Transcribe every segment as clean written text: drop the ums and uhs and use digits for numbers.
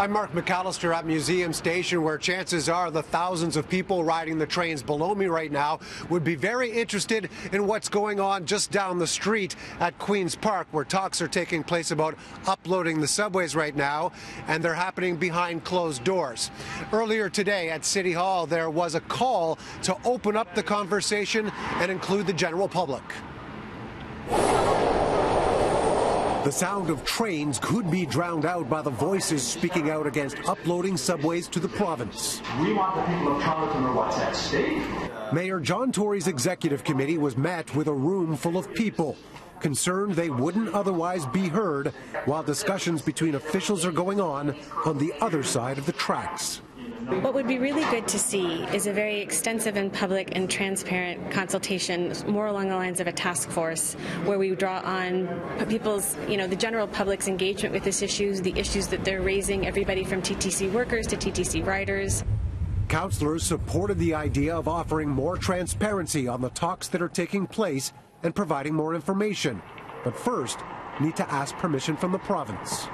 I'm Mark McAllister at Museum Station, where chances are the thousands of people riding the trains below me right now would be very interested in what's going on just down the street at Queen's Park, where talks are taking place about uploading the subways right now, and they're happening behind closed doors. Earlier today at City Hall, there was a call to open up the conversation and include the general public. The sound of trains could be drowned out by the voices speaking out against uploading subways to the province. We want the people of Toronto to know what's at stake. Mayor John Tory's executive committee was met with a room full of people, concerned they wouldn't otherwise be heard while discussions between officials are going on the other side of the tracks. What would be really good to see is a very extensive and public and transparent consultation, more along the lines of a task force, where we draw on people's, the general public's engagement with this issue, the issues that they're raising, everybody from TTC workers to TTC riders. Councillors supported the idea of offering more transparency on the talks that are taking place and providing more information, but first need to ask permission from the province.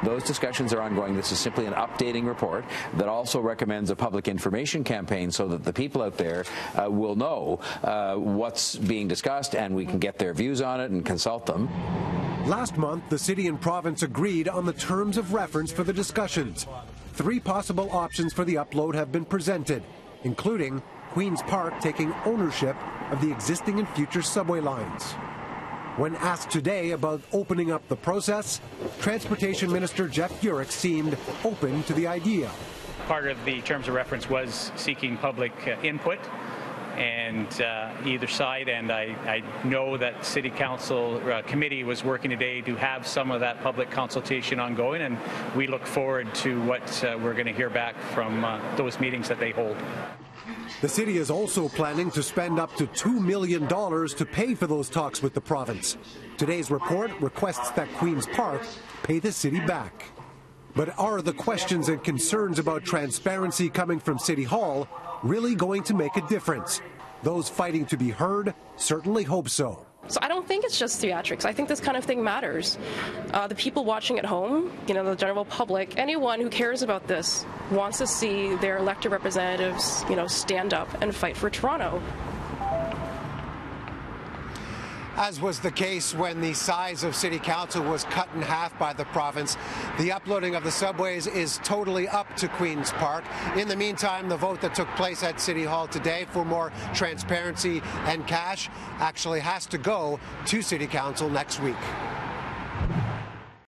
Those discussions are ongoing. This is simply an updating report that also recommends a public information campaign so that the people out there will know what's being discussed and we can get their views on it and consult them. Last month, the city and province agreed on the terms of reference for the discussions. 3 possible options for the upload have been presented, including Queen's Park taking ownership of the existing and future subway lines. When asked today about opening up the process, Transportation Minister Jeff Urick seemed open to the idea. Part of the terms of reference was seeking public input, and either side, and I know that City Council committee was working today to have some of that public consultation ongoing, and we look forward to what we're going to hear back from those meetings that they hold. The city is also planning to spend up to $2 million to pay for those talks with the province. Today's report requests that Queen's Park pay the city back. But are the questions and concerns about transparency coming from City Hall really going to make a difference? Those fighting to be heard certainly hope so. So I don't think it's just theatrics. I think this kind of thing matters. The people watching at home, the general public, anyone who cares about this wants to see their elected representatives, stand up and fight for Toronto. As was the case when the size of City Council was cut in half by the province, the uploading of the subways is totally up to Queen's Park. In the meantime, the vote that took place at City Hall today for more transparency and cash actually has to go to City Council next week.